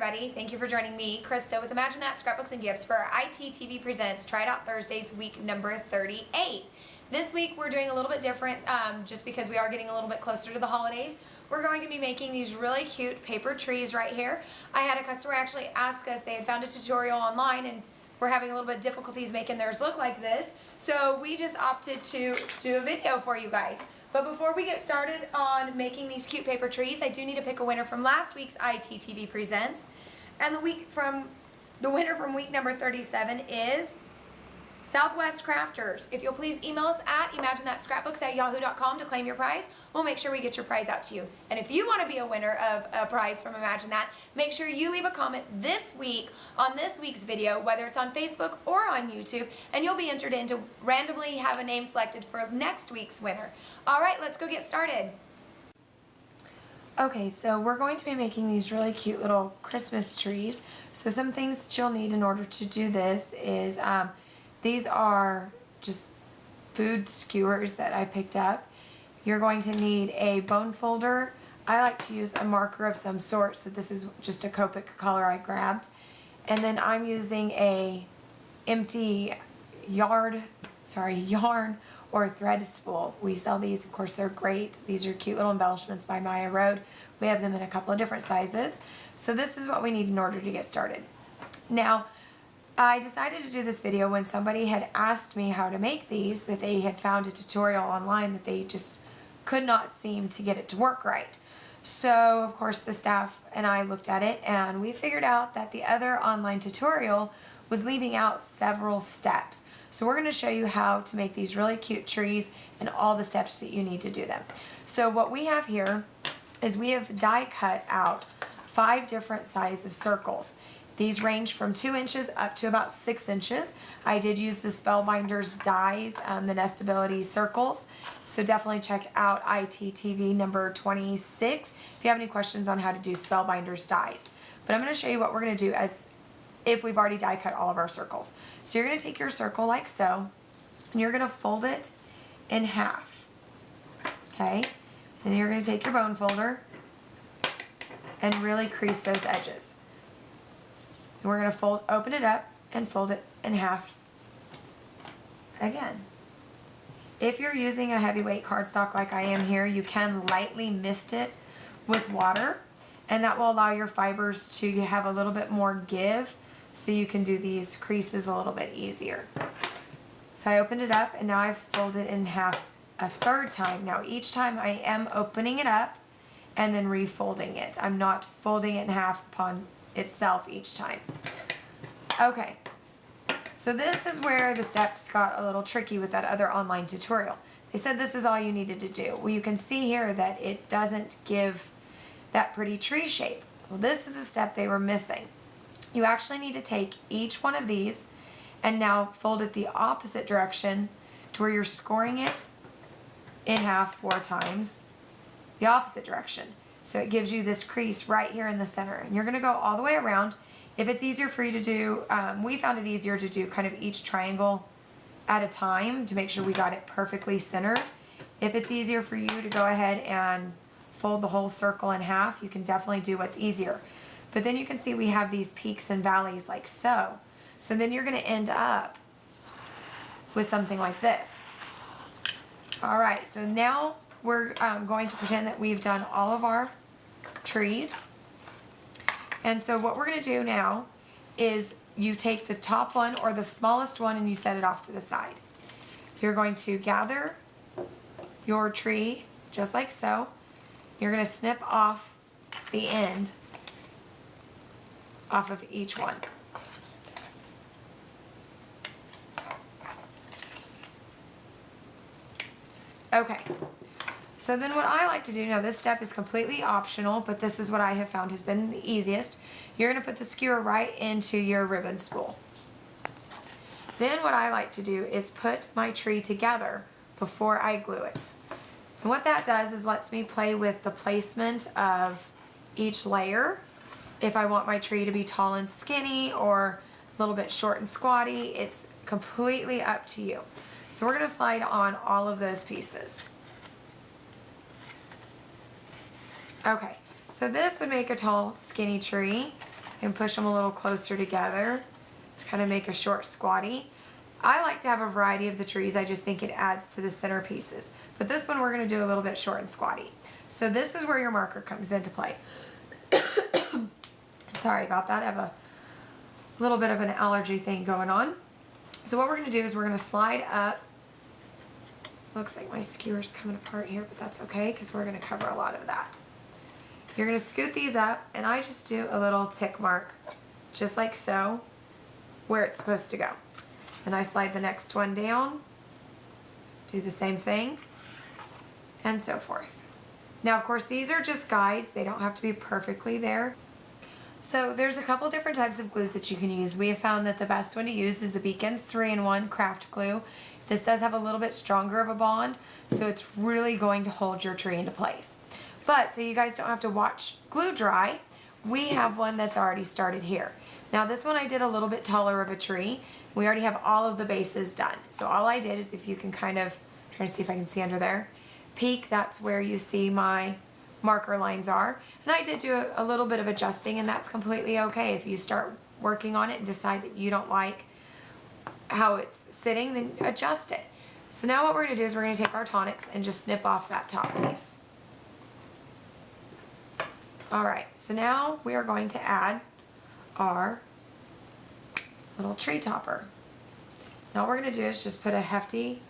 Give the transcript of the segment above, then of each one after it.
everybody. Thank you for joining me, Krista, with Imagine That Scrapbooks and Gifts for our ITTV Presents Try It Out Thursdays, week number 38. This week we're doing a little bit different just because we are getting a little bit closer to the holidays. We're going to be making these really cute paper trees right here. I had a customer actually ask us, they had found a tutorial online and we're having a little bit of difficulties making theirs look like this. So we just opted to do a video for you guys. But before we get started on making these cute paper trees, I do need to pick a winner from last week's ITTV Presents. And the winner from week number 37 is Southwest Crafters. If you'll please email us at imaginethatscrapbooks@yahoo.com to claim your prize, we'll make sure we get your prize out to you. And if you want to be a winner of a prize from Imagine That, make sure you leave a comment this week on this week's video, whether it's on Facebook or on YouTube, and you'll be entered in to randomly have a name selected for next week's winner. All right, let's go get started. Okay, so we're going to be making these really cute little Christmas trees. So some things that you'll need in order to do this is these are just food skewers that I picked up. You're going to need a bone folder. I like to use a marker of some sort, so this is just a Copic color I grabbed. And then I'm using a empty yarn or thread spool. We sell these, of course they're great. These are cute little embellishments by Maya Road. We have them in a couple of different sizes. So this is what we need in order to get started. Now, I decided to do this video when somebody had asked me how to make these, that they had found a tutorial online that they just could not seem to get it to work right. So, of course, the staff and I looked at it and we figured out that the other online tutorial was leaving out several steps. So we're going to show you how to make these really cute trees and all the steps that you need to do them. So what we have here is we have die cut out 5 different sizes of circles. These range from 2 inches up to about 6 inches. I did use the Spellbinders dies, the Nestability circles. So definitely check out ITTV number 26 if you have any questions on how to do Spellbinders dies. But I'm going to show you what we're going to do as if we've already die cut all of our circles. So you're going to take your circle like so, and you're going to fold it in half. Okay? And then you're going to take your bone folder and really crease those edges. And we're going to open it up and fold it in half again. If you're using a heavyweight cardstock like I am here, you can lightly mist it with water, and that will allow your fibers to have a little bit more give, so you can do these creases a little bit easier. So I opened it up and now I've folded it in half a third time. Now each time I am opening it up and then refolding it. I'm not folding it in half upon itself each time. Okay, so this is where the steps got a little tricky with that other online tutorial. They said this is all you needed to do. Well, you can see here that it doesn't give that pretty tree shape. Well, this is the step they were missing. You actually need to take each one of these and now fold it the opposite direction to where you're scoring it in half 4 times, the opposite direction. So it gives you this crease right here in the center. And you're going to go all the way around. If it's easier for you to do, we found it easier to do kind of each triangle at a time to make sure we got it perfectly centered. If it's easier for you to go ahead and fold the whole circle in half, you can definitely do what's easier. But then you can see we have these peaks and valleys like so. So then you're going to end up with something like this. All right, so now we're going to pretend that we've done all of our trees. And so what we're going to do now is you take the top one or the smallest one and you set it off to the side. You're going to gather your tree just like so. You're going to snip off the end off of each one. Okay, so then what I like to do, now this step is completely optional, but this is what I have found has been the easiest. You're going to put the skewer right into your ribbon spool. Then what I like to do is put my tree together before I glue it. And what that does is lets me play with the placement of each layer. If I want my tree to be tall and skinny or a little bit short and squatty, it's completely up to you. So we're going to slide on all of those pieces. Okay, so this would make a tall, skinny tree. and push them a little closer together to kind of make a short squatty. I like to have a variety of the trees. I just think it adds to the centerpieces. But this one we're going to do a little bit short and squatty. So this is where your marker comes into play. Sorry about that. I have a little bit of an allergy thing going on. So what we're going to do is we're going to slide up. Looks like my skewer's coming apart here, but that's okay because we're going to cover a lot of that. You're going to scoot these up, and I just do a little tick mark, just like so, where it's supposed to go. And I slide the next one down, do the same thing, and so forth. Now, of course, these are just guides. They don't have to be perfectly there. So there's a couple different types of glues that you can use. We have found that the best one to use is the Beacons 3-in-1 craft glue. This does have a little bit stronger of a bond, so it's really going to hold your tree into place. But so you guys don't have to watch glue dry, we have one that's already started here. Now this one I did a little bit taller of a tree. We already have all of the bases done. So all I did is, if you can kind of, trying to see if I can see under there, peek, that's where you see my marker lines are. And I did do a little bit of adjusting, and that's completely okay. If you start working on it and decide that you don't like how it's sitting, then adjust it. So now what we're going to do is we're going to take our tonics and just snip off that top piece. Alright, so now we are going to add our little tree topper. Now all we're going to do is just put a hefty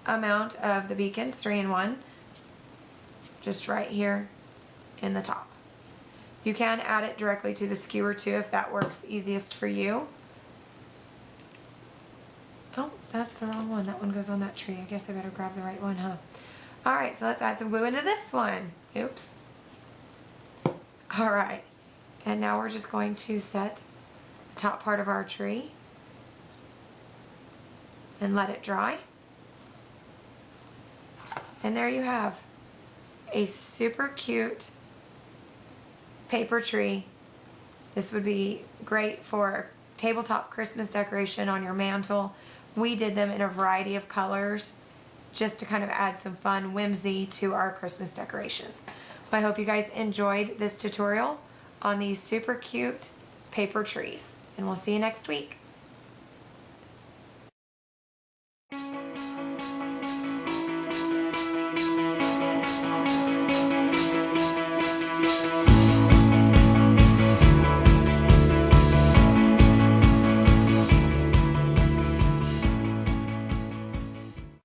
amount of the Beacons 3-in-1 just right here in the top. You can add it directly to the skewer too if that works easiest for you. Oh, that's the wrong one. That one goes on that tree. I guess I better grab the right one, huh? Alright, so let's add some glue into this one. Oops. Alright, and now we're just going to set the top part of our tree and let it dry. And there you have a super cute paper tree. This would be great for tabletop Christmas decoration on your mantle. We did them in a variety of colors just to kind of add some fun whimsy to our Christmas decorations. I hope you guys enjoyed this tutorial on these super cute paper trees, and we'll see you next week.